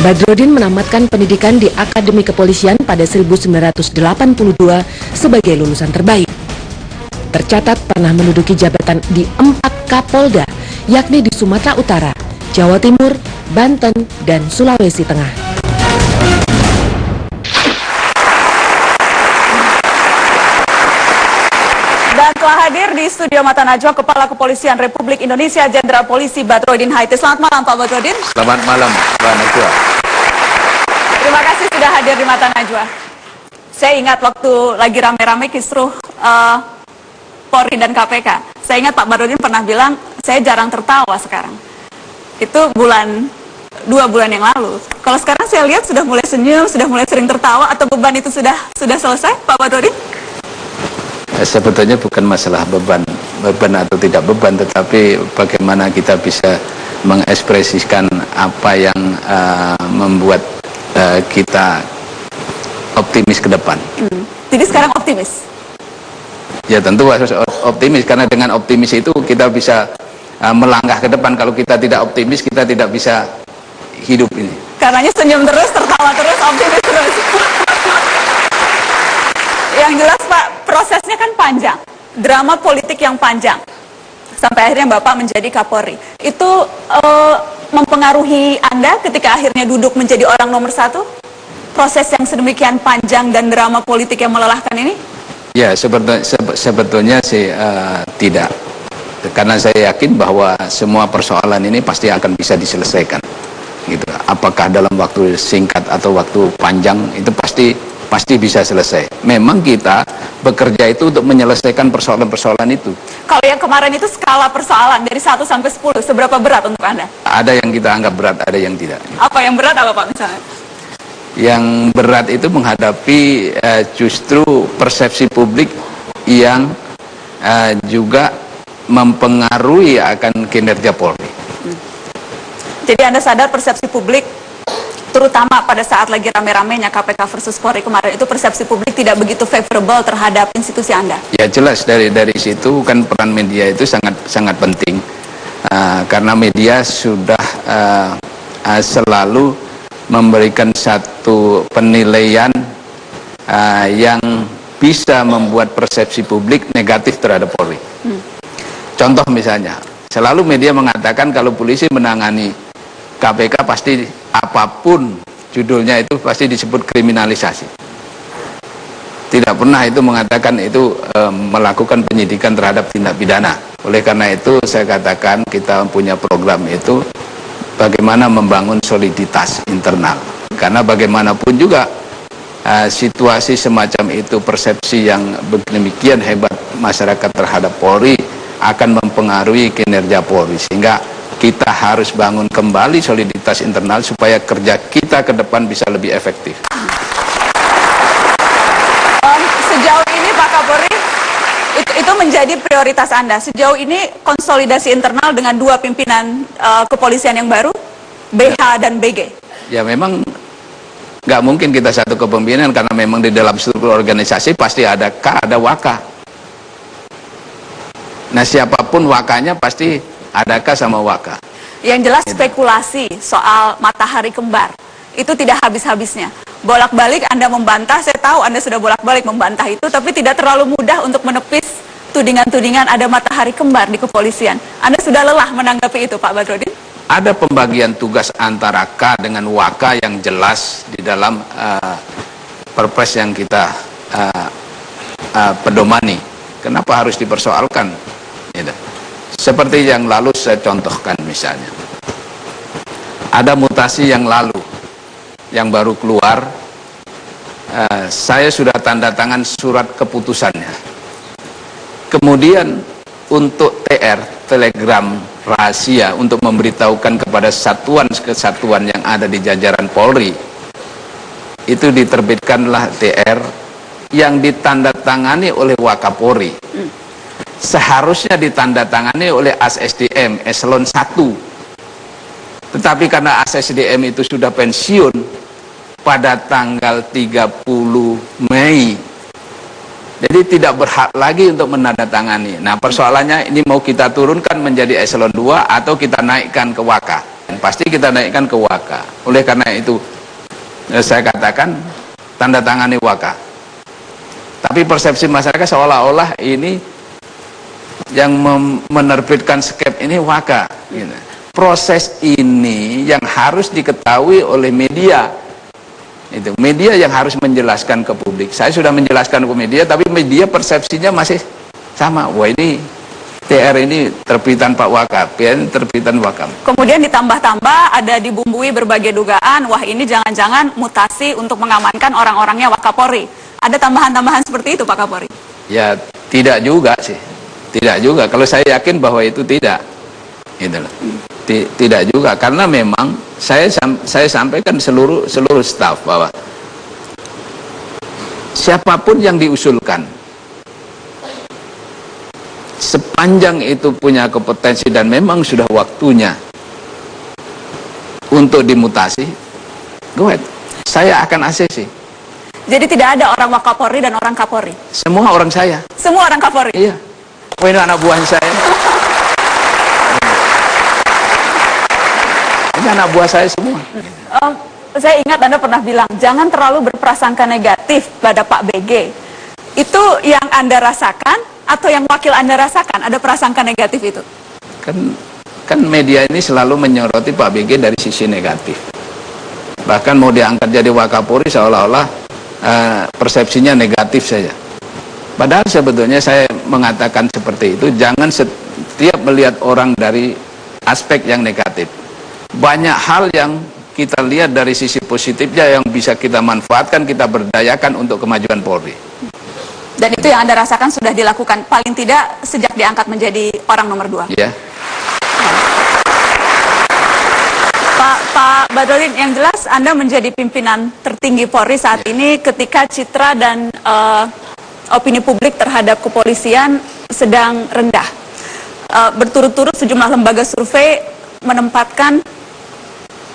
Badrodin menamatkan pendidikan di Akademi Kepolisian pada 1982 sebagai lulusan terbaik. Tercatat pernah menduduki jabatan di 4 Kapolda, yakni di Sumatera Utara, Jawa Timur, Banten, dan Sulawesi Tengah. Dan telah hadir di studio Mata Najwa Kepala Kepolisian Republik Indonesia Jenderal Polisi Badrodin Haiti. Selamat malam Pak Badrodin. Selamat malam Mbak Najwa. Terima kasih sudah hadir di Mata Najwa. Saya ingat waktu lagi rame-rame kisruh Polri dan KPK. Saya ingat Pak Badrodin pernah bilang, saya jarang tertawa sekarang. Itu 2 bulan yang lalu. Kalau sekarang saya lihat sudah mulai senyum, sudah mulai sering tertawa, atau beban itu sudah selesai Pak Badrodin? Sebetulnya bukan masalah beban atau tidak beban, tetapi bagaimana kita bisa mengekspresikan apa yang membuat kita optimis ke depan. Jadi sekarang optimis? Ya tentu harus optimis, karena dengan optimis itu kita bisa melangkah ke depan. Kalau kita tidak optimis, kita tidak bisa hidup ini. Karenanya senyum terus, tertawa terus, optimis terus. Yang jelas Pak, prosesnya kan panjang, drama politik yang panjang, sampai akhirnya Bapak menjadi Kapolri. Itu mempengaruhi Anda ketika akhirnya duduk menjadi orang nomor 1? Proses yang sedemikian panjang dan drama politik yang melelahkan ini? Ya, sebetulnya sih tidak. Karena saya yakin bahwa semua persoalan ini pasti akan bisa diselesaikan. Gitu. Apakah dalam waktu singkat atau waktu panjang, itu pasti bisa selesai. Memang kita bekerja itu untuk menyelesaikan persoalan-persoalan itu. Kalau yang kemarin itu skala persoalan dari 1 sampai 10, seberapa berat untuk Anda? Ada yang kita anggap berat, ada yang tidak. Apa yang berat apa Pak misalnya? Yang berat itu menghadapi justru persepsi publik yang juga mempengaruhi akan kinerja Polri. Jadi Anda sadar persepsi publik, terutama pada saat lagi rame-ramenya KPK versus Polri kemarin, itu persepsi publik tidak begitu favorable terhadap institusi Anda? Ya jelas, dari situ kan peran media itu sangat penting, karena media sudah selalu memberikan satu penilaian yang bisa membuat persepsi publik negatif terhadap Polri. Contoh misalnya, selalu media mengatakan kalau polisi menangani KPK pasti apapun judulnya itu pasti disebut kriminalisasi. Tidak pernah itu mengatakan itu melakukan penyidikan terhadap tindak pidana. Oleh karena itu saya katakan kita punya program itu bagaimana membangun soliditas internal. Karena bagaimanapun juga situasi semacam itu, persepsi yang demikian hebat masyarakat terhadap Polri akan mempengaruhi kinerja Polri. Sehingga kita harus bangun kembali soliditas internal supaya kerja kita ke depan bisa lebih efektif. Sejauh ini Pak Kapolri, itu menjadi prioritas Anda. Sejauh ini konsolidasi internal dengan 2 pimpinan kepolisian yang baru, BH dan BG. Ya memang nggak mungkin kita satu kepemimpinan, karena memang di dalam struktur organisasi pasti ada K, ada Waka. Nah siapapun Wakanya pasti ada K sama Waka. Yang jelas spekulasi soal matahari kembar itu tidak habis-habisnya. Bolak-balik Anda membantah, saya tahu Anda sudah bolak-balik membantah itu, tapi tidak terlalu mudah untuk menepis tudingan-tudingan ada matahari kembar di kepolisian. Anda sudah lelah menanggapi itu Pak Badrodin? Ada pembagian tugas antara K dengan Waka yang jelas di dalam perpres yang kita pedomani. Kenapa harus dipersoalkan? Gitu. Seperti yang lalu saya contohkan misalnya. Ada mutasi yang lalu, yang baru keluar, saya sudah tanda tangan surat keputusannya. Kemudian untuk TR, telegram rahasia, untuk memberitahukan kepada satuan-kesatuan yang ada di jajaran Polri, itu diterbitkanlah TR yang ditandatangani oleh Wakapolri. Seharusnya ditandatangani oleh ASSDM eselon 1. Tetapi karena ASSDM itu sudah pensiun pada tanggal 30 Mei, jadi tidak berhak lagi untuk menandatangani. Nah persoalannya ini mau kita turunkan menjadi eselon 2 atau kita naikkan ke Waka. pasti kita naikkan ke Waka. Oleh karena itu saya katakan tanda tangani Waka. Tapi persepsi masyarakat seolah-olah ini yang menerbitkan skep ini Waka. Gitu. Proses ini yang harus diketahui oleh media. Itu media yang harus menjelaskan ke publik. Saya sudah menjelaskan ke media, tapi media persepsinya masih sama. Wah, ini TR ini terbitan Pak Waka, PN terbitan Waka. Kemudian ditambah-tambah ada dibumbui berbagai dugaan, wah ini jangan-jangan mutasi untuk mengamankan orang-orangnya Wakapolri. Ada tambahan-tambahan seperti itu Pak Kapolri? Ya tidak juga sih, tidak juga. Kalau saya yakin bahwa itu tidak, gitu loh. Tidak juga, karena memang saya sampaikan seluruh staf bahwa siapapun yang diusulkan, sepanjang itu punya kompetensi dan memang sudah waktunya untuk dimutasi, go ahead, saya akan ACC. Jadi tidak ada orang Wakapolri dan orang Kapolri? Semua orang saya. Semua orang Kapolri? Iya. Oh, ini anak buah saya. Ini anak buah saya semua. Saya ingat Anda pernah bilang, jangan terlalu berprasangka negatif pada Pak BG. Itu yang Anda rasakan atau yang wakil Anda rasakan? Ada prasangka negatif itu? Kan media ini selalu menyoroti Pak BG dari sisi negatif. Bahkan mau diangkat jadi Wakapolri seolah-olah persepsinya negatif saja. Padahal sebetulnya saya mengatakan seperti itu, jangan setiap melihat orang dari aspek yang negatif. Banyak hal yang kita lihat dari sisi positifnya yang bisa kita manfaatkan, kita berdayakan untuk kemajuan Polri. Dan itu yang Anda rasakan sudah dilakukan, paling tidak sejak diangkat menjadi orang nomor 2? Ya. Pak Badrodin, yang jelas Anda menjadi pimpinan tertinggi Polri saat ini ketika citra dan opini publik terhadap kepolisian sedang rendah. Berturut-turut sejumlah lembaga survei menempatkan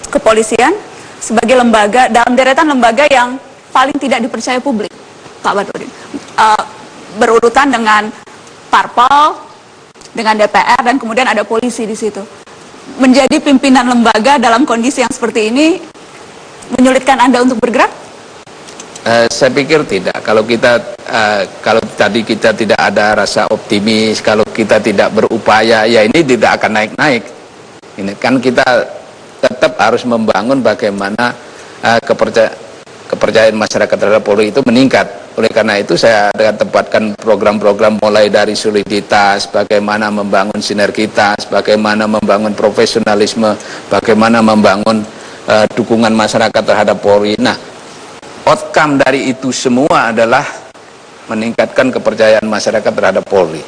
kepolisian sebagai lembaga dalam deretan lembaga yang paling tidak dipercaya publik, Pak Badrodin. Berurutan dengan Parpol, dengan DPR, dan kemudian ada polisi di situ. Menjadi pimpinan lembaga dalam kondisi yang seperti ini menyulitkan Anda untuk bergerak? Saya pikir tidak. Kalau tadi kita tidak ada rasa optimis, kalau kita tidak berupaya, ya ini tidak akan naik-naik. Ini kan kita tetap harus membangun bagaimana kepercayaan masyarakat terhadap Polri itu meningkat. Oleh karena itu saya akan tempatkan program-program mulai dari soliditas, bagaimana membangun sinergitas, bagaimana membangun profesionalisme, bagaimana membangun dukungan masyarakat terhadap Polri. Nah, outcome dari itu semua adalah meningkatkan kepercayaan masyarakat terhadap Polri.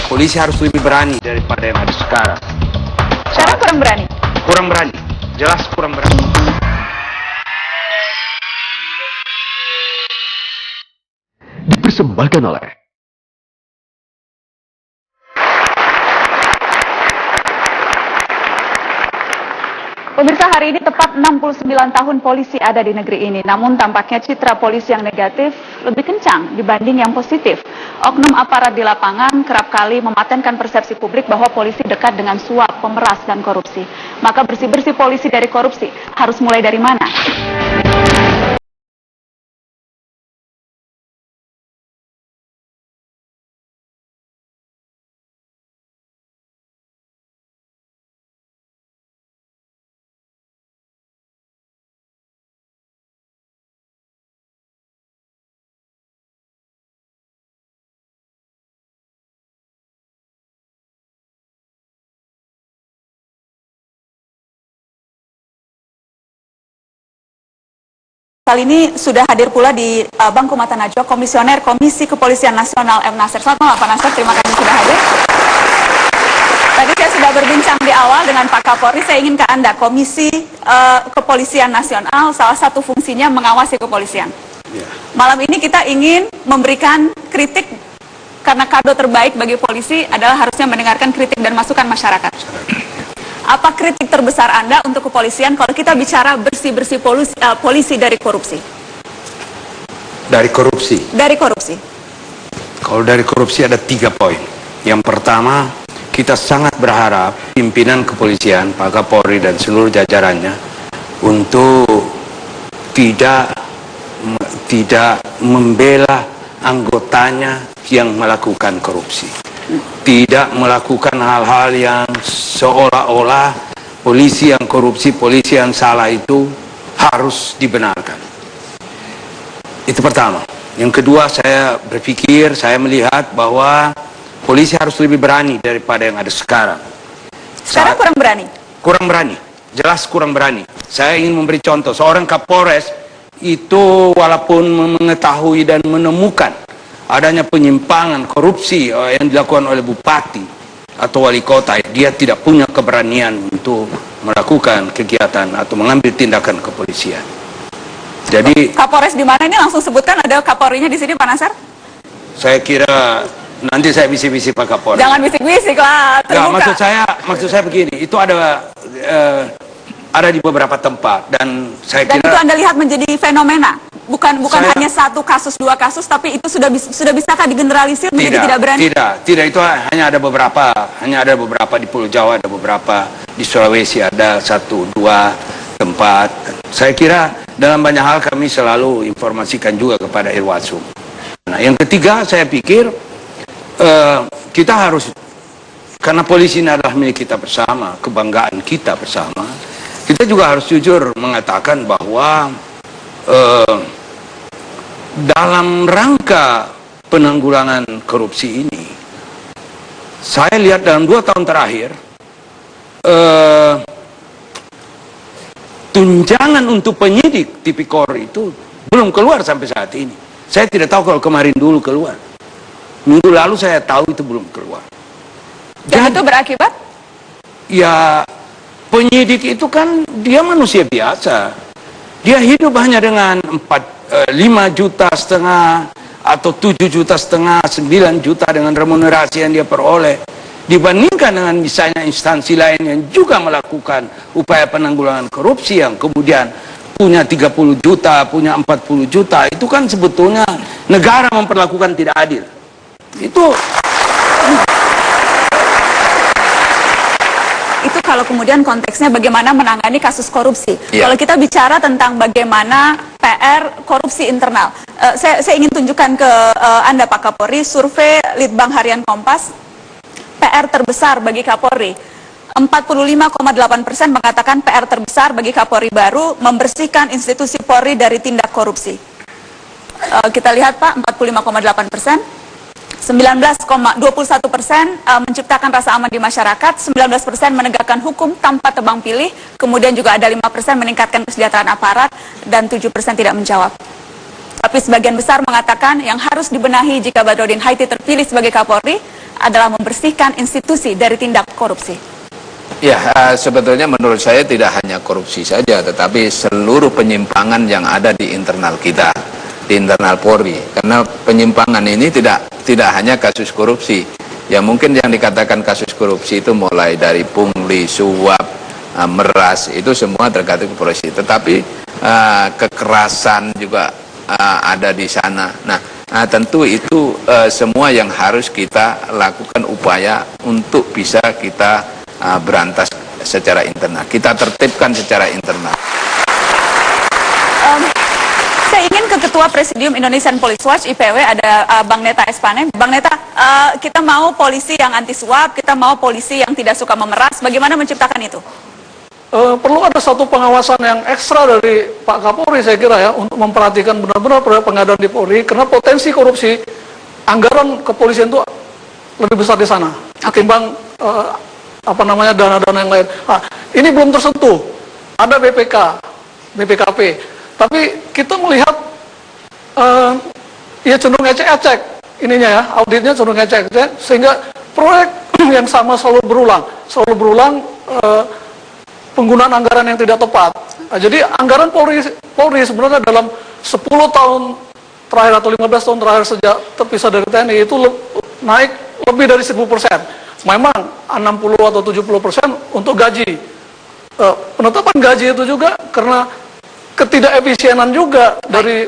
Polisi harus lebih berani daripada yang ada sekarang. Sekarang kurang berani? Kurang berani, jelas kurang berani. Dipersembahkan oleh Pemirsa, hari ini tepat 69 tahun polisi ada di negeri ini. Namun tampaknya citra polisi yang negatif lebih kencang dibanding yang positif. Oknum aparat di lapangan kerap kali mematenkan persepsi publik bahwa polisi dekat dengan suap, pemeras, dan korupsi. Maka bersih-bersih polisi dari korupsi harus mulai dari mana? Kali ini sudah hadir pula di Bangku Mata Najwa Komisioner Komisi Kepolisian Nasional M. Nasir. Selamat malam Pak Nasir, terima kasih sudah hadir. Tadi saya sudah berbincang di awal dengan Pak Kapolri. Saya ingin ke Anda, Komisi Kepolisian Nasional salah satu fungsinya mengawasi kepolisian. Malam ini kita ingin memberikan kritik karena kado terbaik bagi polisi adalah harusnya mendengarkan kritik dan masukan masyarakat. Apa kritik terbesar Anda untuk kepolisian kalau kita bicara bersih-bersih polisi dari korupsi? Dari korupsi? Dari korupsi. Kalau dari korupsi ada 3 poin. Yang pertama, kita sangat berharap pimpinan kepolisian, Pak Kapolri dan seluruh jajarannya untuk tidak membela anggotanya yang melakukan korupsi. Tidak melakukan hal-hal yang seolah-olah polisi yang korupsi, polisi yang salah itu harus dibenarkan. Itu pertama. Yang kedua, saya berpikir, saya melihat bahwa polisi harus lebih berani daripada yang ada sekarang. Sekarang kurang berani? Kurang berani, jelas kurang berani. Saya ingin memberi contoh, seorang Kapolres itu walaupun mengetahui dan menemukan adanya penyimpangan korupsi yang dilakukan oleh bupati atau wali kota, dia tidak punya keberanian untuk melakukan kegiatan atau mengambil tindakan kepolisian. Jadi Kapolres di mana ini langsung sebutkan, ada Kapolrinya di sini, Pak Nasar? Saya kira nanti saya bisik-bisik Pak Kapolres. Jangan bisik-bisik lah, terbuka. Maksud saya begini, itu ada di beberapa tempat dan saya Dan kira itu Anda lihat menjadi fenomena, bukan Saya- hanya satu kasus, dua kasus, tapi itu sudah bisakah digeneralisir menjadi tidak berani? Tidak, itu hanya ada beberapa di Pulau Jawa, ada beberapa di Sulawesi, ada 1-2 tempat. Saya kira dalam banyak hal kami selalu informasikan juga kepada Irwasum. Nah, yang ketiga saya pikir kita harus, karena polisi ini adalah milik kita bersama, kebanggaan kita bersama, kita juga harus jujur mengatakan bahwa dalam rangka penanggulangan korupsi ini, saya lihat dalam 2 tahun terakhir tunjangan untuk penyidik tipikor itu belum keluar sampai saat ini. Saya tidak tahu kalau kemarin dulu keluar. Minggu lalu saya tahu itu belum keluar. Dan itu berakibat? Ya, penyidik itu kan dia manusia biasa. Dia hidup hanya dengan 5,5 juta atau 7,5 juta, 9 juta dengan remunerasi yang dia peroleh. Dibandingkan dengan misalnya instansi lain yang juga melakukan upaya penanggulangan korupsi yang kemudian punya 30 juta, punya 40 juta, itu kan sebetulnya negara memperlakukan tidak adil. Itu kalau kemudian konteksnya bagaimana menangani kasus korupsi. Ya. Kalau kita bicara tentang bagaimana PR korupsi internal, saya ingin tunjukkan ke Anda Pak Kapolri, survei Litbang Harian Kompas, PR terbesar bagi Kapolri. 45,8% mengatakan PR terbesar bagi Kapolri baru membersihkan institusi Polri dari tindak korupsi. Kita lihat Pak, 45,8%. 19,21% menciptakan rasa aman di masyarakat, 19% menegakkan hukum tanpa tebang pilih, kemudian juga ada 5% meningkatkan kesejahteraan aparat, dan 7% tidak menjawab. Tapi sebagian besar mengatakan yang harus dibenahi jika Badrodin Haiti terpilih sebagai Kapolri adalah membersihkan institusi dari tindak korupsi. Ya, sebetulnya menurut saya tidak hanya korupsi saja, tetapi seluruh penyimpangan yang ada di internal kita, di internal Polri. Karena penyimpangan ini tidak hanya kasus korupsi. Ya mungkin yang dikatakan kasus korupsi itu mulai dari pungli, suap, meras, itu semua tergantung ke polisi. Tetapi kekerasan juga ada di sana. Nah, tentu itu semua yang harus kita lakukan upaya untuk bisa kita berantas secara internal. Kita tertibkan secara internal. Saya ingin ke Ketua Presidium Indonesian Police Watch IPW, ada Bang Neta Espane. Bang Neta, kita mau polisi yang anti suap, kita mau polisi yang tidak suka memeras. Bagaimana menciptakan itu? Perlu ada satu pengawasan yang ekstra dari Pak Kapolri saya kira ya, untuk memperhatikan benar-benar pengadaan di Polri, karena potensi korupsi anggaran kepolisian itu lebih besar di sana ketimbang dana-dana yang lain. Nah, ini belum tersentuh. Ada BPKP, tapi kita melihat ya cenderung ecek-ecek ininya ya, auditnya cenderung ecek-ecek, sehingga proyek yang sama selalu berulang penggunaan anggaran yang tidak tepat. Nah, jadi anggaran Polri sebenarnya dalam 10 tahun terakhir atau 15 tahun terakhir sejak terpisah dari TNI itu naik lebih dari 1000%. Memang 60 atau 70% untuk gaji. Penetapan gaji itu juga karena ketidakefisienan juga dari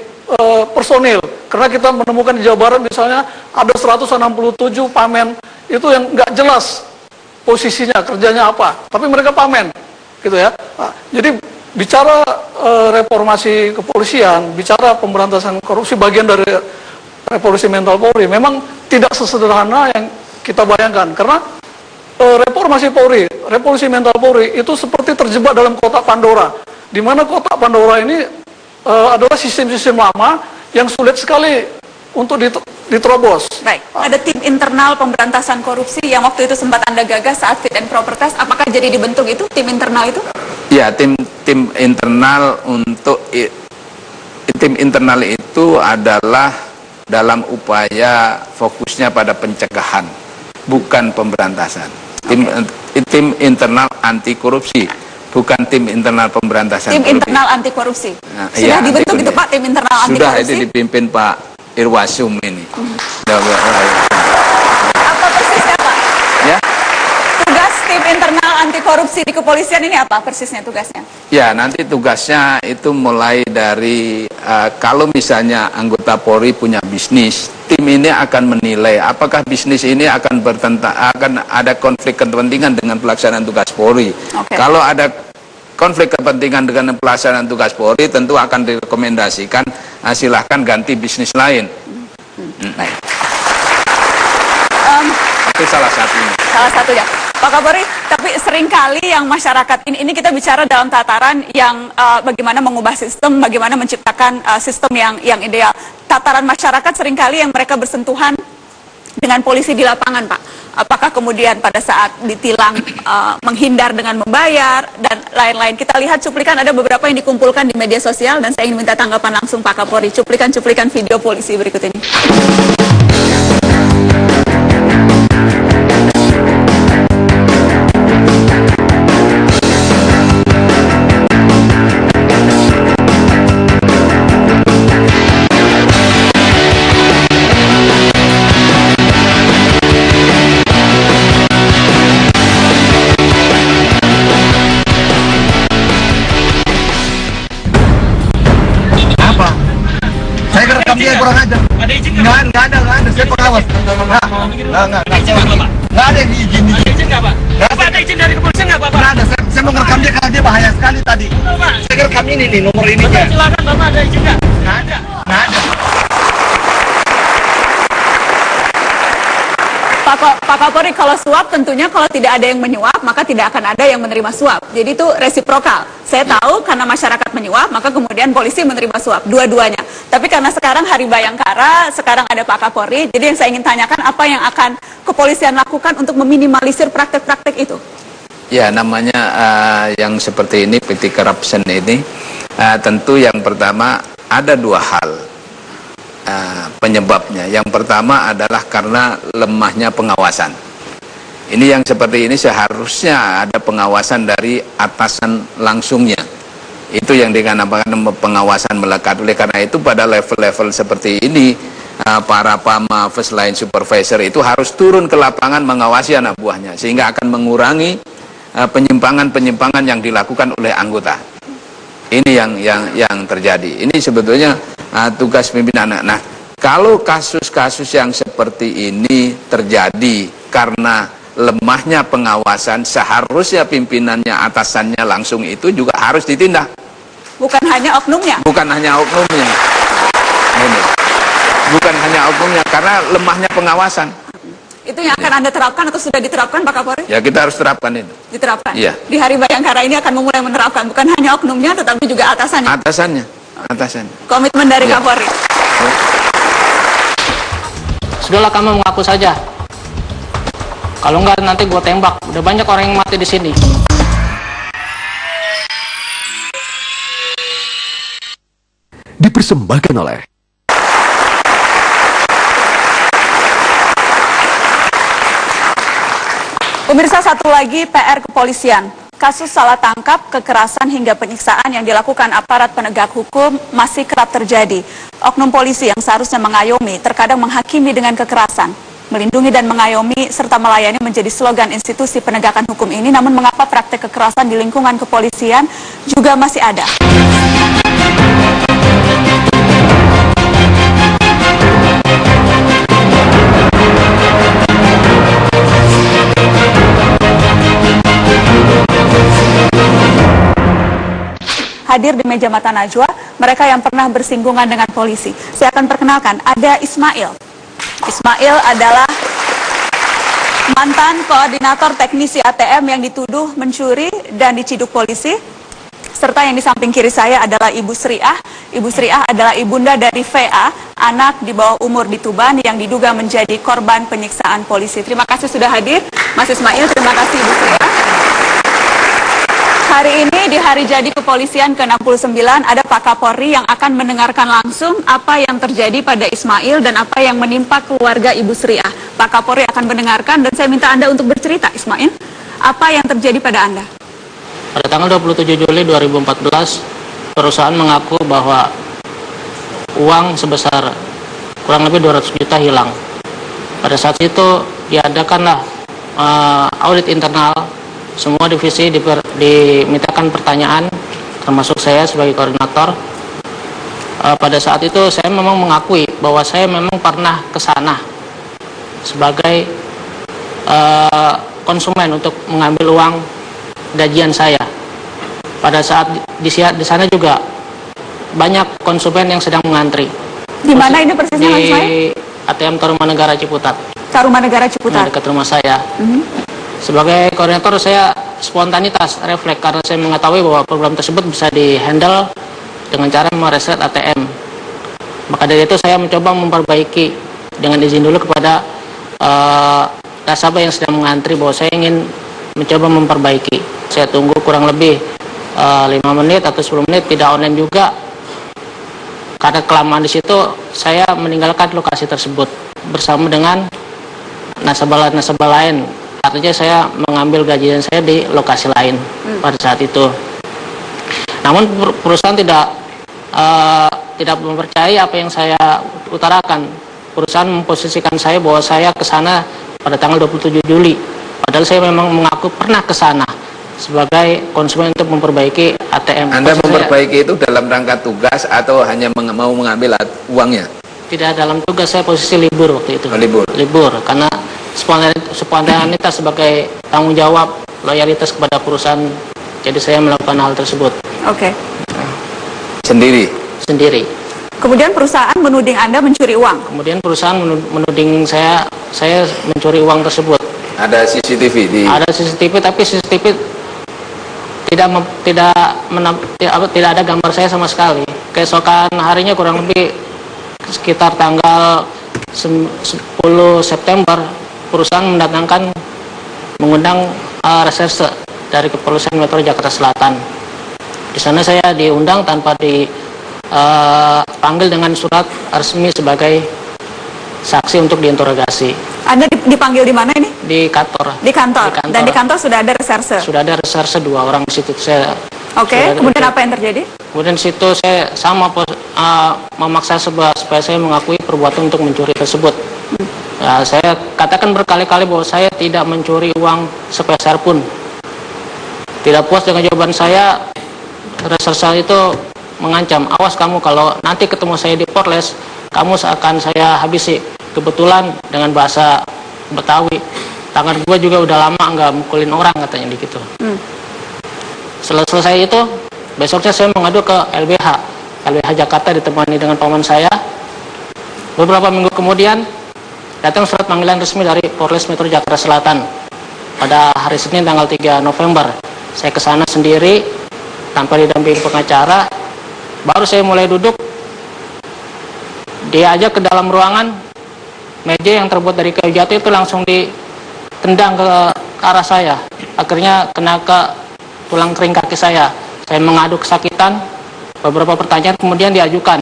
personil. Karena kita menemukan di Jawa Barat misalnya ada 167 pamen itu yang nggak jelas posisinya, kerjanya apa, tapi mereka pamen, gitu ya. Nah, jadi bicara reformasi kepolisian, bicara pemberantasan korupsi, bagian dari revolusi mental Polri, memang tidak sesederhana yang kita bayangkan, karena reformasi Polri, revolusi mental Polri itu seperti terjebak dalam kotak Pandora, di mana kotak Pandora ini adalah sistem-sistem lama yang sulit sekali untuk diterobos. Baik, ada tim internal pemberantasan korupsi yang waktu itu sempat Anda gagas saat fit and proper test. Apakah jadi dibentuk itu, tim internal itu? Ya, tim internal tim internal itu adalah dalam upaya fokusnya pada pencegahan, bukan pemberantasan. Tim internal anti korupsi, bukan tim internal pemberantasan tim korupsi. internal anti korupsi. Nah, Sudah ya, dibentuk itu Pak, tim internal anti sudah korupsi? itu dipimpin Pak Irwasum ini. Apa persisnya Pak? Ya. Tugas tim internal anti korupsi di kepolisian ini apa persisnya tugasnya? Ya, nanti tugasnya itu mulai dari kalau misalnya anggota Polri punya bisnis, tim ini akan menilai apakah bisnis ini akan ada konflik kepentingan dengan pelaksanaan tugas Polri. Okay. Kalau ada konflik kepentingan dengan pelaksanaan tugas Polri, tentu akan direkomendasikan silahkan ganti bisnis lain. Baik. Itu salah satunya. Salah satunya. Pak Kapolri, tapi seringkali yang masyarakat ini kita bicara dalam tataran yang bagaimana mengubah sistem, bagaimana menciptakan sistem yang ideal. Tataran masyarakat seringkali yang mereka bersentuhan dengan polisi di lapangan, Pak. Apakah kemudian pada saat ditilang menghindar dengan membayar dan lain-lain. Kita lihat cuplikan ada beberapa yang dikumpulkan di media sosial dan saya ingin minta tanggapan langsung Pak Kapolri. Cuplikan-cuplikan video polisi berikut ini. Saya kerekam dia kurang aja. Ada izin nggak? Nggak ada. Saya pengawas. Nggak ada yang diizin. Ada izin nggak, Pak? Bapak ada izin dari kepolisian nggak, Bapak? Nggak ada. Saya mau ngerekam dia karena dia bahaya sekali tadi. Saya kerekam ini nih, nomor ini. Silakan, Bapak ada izin nggak? Nggak ada. Pak Kapolri, kalau suap tentunya kalau tidak ada yang menyuap maka tidak akan ada yang menerima suap. Jadi itu resiprokal. Saya tahu karena masyarakat menyuap maka kemudian polisi menerima suap, dua-duanya. Tapi karena sekarang Hari Bayangkara, sekarang ada Pak Kapolri, jadi yang saya ingin tanyakan apa yang akan kepolisian lakukan untuk meminimalisir praktek-praktek itu? Ya, namanya yang seperti ini, petty corruption ini, tentu yang pertama ada dua hal penyebabnya. Yang pertama adalah karena lemahnya pengawasan. Ini yang seperti ini seharusnya ada pengawasan dari atasan langsungnya. Itu yang dikatakan pengawasan melekat. Oleh karena itu pada level-level seperti ini, para PAMA, first line supervisor itu harus turun ke lapangan mengawasi anak buahnya, sehingga akan mengurangi penyimpangan-penyimpangan yang dilakukan oleh anggota. Ini yang terjadi. Ini sebetulnya tugas pimpinan. Nah, kalau kasus-kasus yang seperti ini terjadi karena lemahnya pengawasan, seharusnya pimpinannya, atasannya langsung itu juga harus ditindak. Bukan hanya oknumnya? Bukan hanya oknumnya. Ini. Bukan hanya oknumnya, karena lemahnya pengawasan. Itu yang akan Anda terapkan atau sudah diterapkan Pak Kapolri? Ya, kita harus terapkan itu. Diterapkan? Iya. Di Hari Bayangkara ini akan memulai menerapkan, bukan hanya oknumnya tetapi juga atasannya? Atasannya. Komitmen dari Iya. Kapolri? Sudahlah, kamu mengaku saja. Kalau enggak nanti gue tembak. Udah banyak orang yang mati di sini. Dipersembahkan oleh Pemirsa, satu lagi PR kepolisian. Kasus salah tangkap, kekerasan hingga penyiksaan yang dilakukan aparat penegak hukum masih kerap terjadi. Oknum polisi yang seharusnya mengayomi terkadang menghakimi dengan kekerasan. Melindungi dan mengayomi serta melayani menjadi slogan institusi penegakan hukum ini, namun mengapa praktek kekerasan di lingkungan kepolisian juga masih ada? hadir di meja Mata Najwa, mereka yang pernah bersinggungan dengan polisi. Saya akan perkenalkan, ada Ismail. Ismail adalah mantan koordinator teknisi ATM yang dituduh mencuri dan diciduk polisi. Serta yang di samping kiri saya adalah Ibu Sriah. Ibu Sriah adalah ibunda dari VA, anak di bawah umur di Tuban yang diduga menjadi korban penyiksaan polisi. Terima kasih sudah hadir, Mas Ismail. Terima kasih Ibu Sriah. Hari ini di hari jadi kepolisian ke-69 ada Pak Kapolri yang akan mendengarkan langsung apa yang terjadi pada Ismail dan apa yang menimpa keluarga Ibu Sriah. Pak Kapolri akan mendengarkan dan saya minta Anda untuk bercerita, Ismail. Apa yang terjadi pada Anda? Pada tanggal 27 Juli 2014, perusahaan mengaku bahwa uang sebesar kurang lebih 200 juta hilang. Pada saat itu diadakanlah audit internal, semua divisi dimintakan pertanyaan, termasuk saya sebagai koordinator. Pada saat itu saya memang mengakui bahwa saya memang pernah ke sana sebagai konsumen untuk mengambil uang gajian saya. Pada saat di sana juga banyak konsumen yang sedang mengantri. Di mana ini persisnya, Mas Ismail? Di ATM Tarumanegara Ciputat. Tarumanegara Ciputat. Dekat rumah saya. Sebagai koordinator saya spontanitas, refleks, karena saya mengetahui bahwa program tersebut bisa dihandle dengan cara mereset ATM. Maka dari itu saya mencoba memperbaiki dengan izin dulu kepada nasabah yang sedang mengantri bahwa saya ingin mencoba memperbaiki. Saya tunggu kurang lebih 5 menit atau 10 menit, tidak online juga. Karena kelamaan di situ, saya meninggalkan lokasi tersebut bersama dengan nasabah-nasabah lain. Artinya saya mengambil gajian saya di lokasi lain pada saat itu. Namun perusahaan tidak mempercayai apa yang saya utarakan. Perusahaan memposisikan saya bahwa saya ke sana pada tanggal 27 Juli. Padahal saya memang mengaku pernah ke sana sebagai konsumen untuk memperbaiki ATM. Anda memperbaiki itu dalam rangka tugas atau hanya mau mengambil uangnya? Tidak, dalam tugas. Saya posisi libur waktu itu. Libur, karena spontanitas sebagai tanggung jawab loyalitas kepada perusahaan. Jadi saya melakukan hal tersebut. Oke. Sendiri? Sendiri. Kemudian perusahaan menuding Anda mencuri uang? Kemudian perusahaan menuding saya mencuri uang tersebut. Ada CCTV di? Ada CCTV, tapi CCTV tidak ada gambar saya sama sekali. Keesokan harinya kurang lebih sekitar tanggal 10 September perusahaan mengundang reserse dari Kepolisian Metro Jakarta Selatan. Di sana saya diundang tanpa dipanggil dengan surat resmi sebagai saksi untuk diinterogasi. Anda dipanggil di mana ini? Di kantor. Di kantor. Dan di kantor sudah ada reserse? Sudah ada reserse 2 orang di situ. Oke, kemudian apa yang terjadi? Kemudian di situ saya memaksa supaya saya mengakui perbuatan untuk mencuri tersebut. Ya, saya katakan berkali-kali bahwa saya tidak mencuri uang sepeser pun. Tidak puas dengan jawaban saya, reserse itu mengancam, awas kamu kalau nanti ketemu saya di Polres, kamu akan saya habisi. Kebetulan dengan bahasa Betawi, tangan gue juga udah lama nggak mukulin orang, katanya gitu. Selesai itu, besoknya saya mengadu ke LBH Jakarta ditemani dengan paman saya. Beberapa minggu kemudian datang surat panggilan resmi dari Polres Metro Jakarta Selatan pada hari Senin tanggal 3 November. Saya ke sana sendiri tanpa didampingi pengacara. Baru saya mulai duduk, dia ajak ke dalam ruangan. Meja yang terbuat dari kayu jati itu langsung ditendang ke arah saya. Akhirnya kena ke tulang kering kaki saya. Saya mengadu kesakitan. Beberapa pertanyaan kemudian diajukan.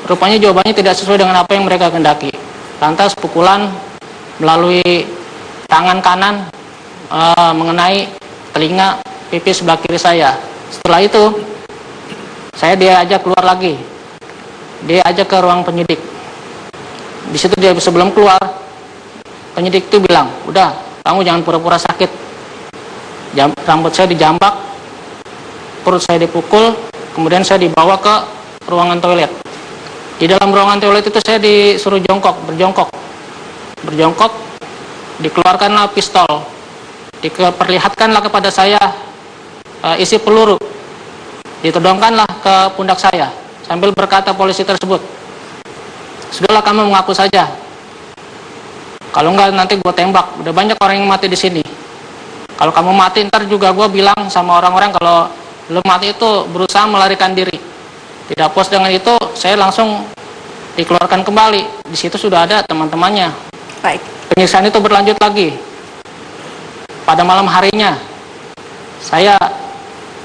Rupanya jawabannya tidak sesuai dengan apa yang mereka kehendaki. Lantas pukulan melalui tangan kanan mengenai telinga pipi sebelah kiri saya. Setelah itu saya diajak keluar lagi. Dia ajak ke ruang penyidik. Di situ dia sebelum keluar, penyidik itu bilang, udah, kamu jangan pura-pura sakit. Rambut saya dijambak, perut saya dipukul, kemudian saya dibawa ke ruangan toilet. Di dalam ruangan toilet itu saya disuruh berjongkok, dikeluarkanlah pistol, diperlihatkanlah kepada saya isi peluru Ditodongkanlah ke pundak saya sambil berkata polisi tersebut, "Sudahlah, kamu mengaku saja. Kalau enggak nanti gue tembak. Udah banyak orang yang mati di sini. Kalau kamu mati ntar juga gue bilang sama orang-orang kalau lu mati itu berusaha melarikan diri." Tidak puas dengan itu, saya langsung dikeluarkan kembali. Di situ sudah ada teman-temannya. Baik. Penyiksaan itu berlanjut lagi. Pada malam harinya, saya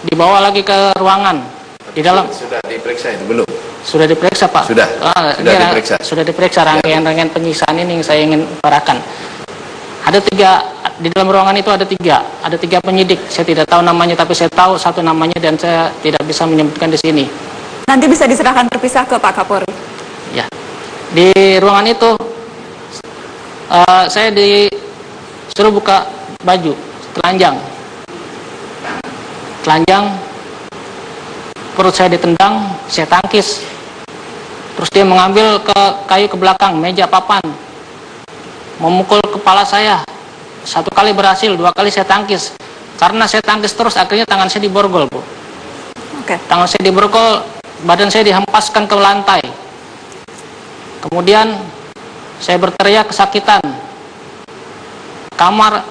dibawa lagi ke ruangan. Di dalam Sudah diperiksa itu belum? sudah diperiksa, Pak. Sudah diperiksa. Sudah diperiksa rangkaian-rangkaian penyiksaan ini yang saya ingin utarakan. Ada 3 di dalam ruangan itu, ada tiga penyidik. Saya tidak tahu namanya, tapi saya tahu satu namanya dan saya tidak bisa menyebutkan di sini. Nanti bisa diserahkan terpisah ke Pak Kapolri. Ya, di ruangan itu saya disuruh buka baju, telanjang, perut saya ditendang, saya tangkis. Terus dia mengambil kayu ke belakang, meja papan, memukul kepala saya. 1 kali berhasil, 2 kali saya tangkis. Karena saya tangkis terus, akhirnya tangan saya diborgol, Bu. Oke. Tangan saya diborgol, badan saya dihempaskan ke lantai. Kemudian saya berteriak kesakitan. Kamar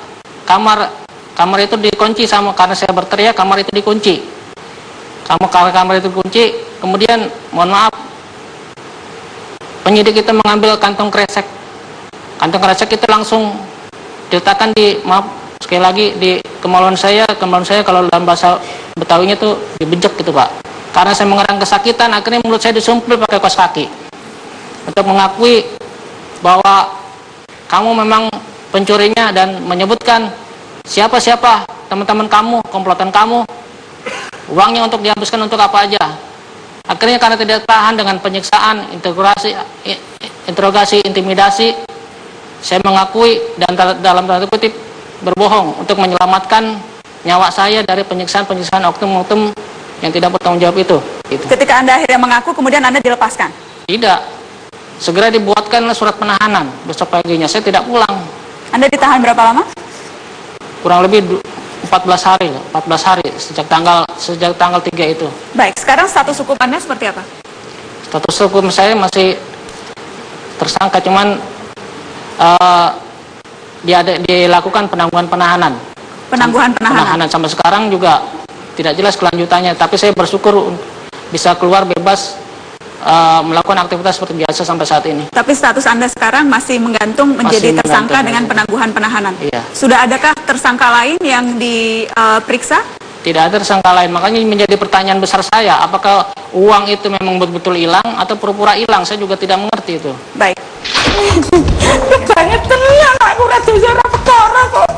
itu dikunci karena saya berteriak, kamar itu dikunci. Kamar itu dikunci. Kemudian mohon maaf, penyidik itu mengambil kantong kresek. Kantong kresek itu langsung diletakkan sekali lagi di kemaluan saya kalau dalam bahasa Betawinya itu dibejek gitu, Pak. Karena saya mengerang kesakitan, akhirnya mulut saya disumpil pakai kaos kaki untuk mengakui bahwa kamu memang pencurinya dan menyebutkan siapa teman-teman kamu, komplotan kamu, uangnya untuk dihabiskan untuk apa aja. Akhirnya karena tidak tahan dengan penyiksaan, interogasi, intimidasi, saya mengakui dan dalam tanda kutip berbohong untuk menyelamatkan nyawa saya dari penyiksaan oknum-oknum yang tidak bertanggung jawab itu. Gitu. Ketika Anda akhirnya mengaku, kemudian Anda dilepaskan? Tidak. Segera dibuatkan surat penahanan. Besok paginya saya tidak pulang. Anda ditahan berapa lama? Kurang lebih 14 hari sejak tanggal 3 itu. Baik, sekarang status hukum Anda seperti apa? Status hukum saya masih tersangka, cuman dilakukan penangguhan penahanan. Penangguhan penahanan. Sampai sekarang juga tidak jelas kelanjutannya, tapi saya bersyukur bisa keluar bebas melakukan aktivitas seperti biasa sampai saat ini. Tapi status Anda sekarang masih menggantung menjadi tersangka dengan penangguhan penahanan. Iya. Sudah adakah tersangka lain yang diperiksa? Tidak ada tersangka lain, makanya menjadi pertanyaan besar saya, apakah uang itu memang betul-betul hilang atau pura-pura hilang? Saya juga tidak mengerti itu. Baik. Banyak tenang, aku rasa perkara kok.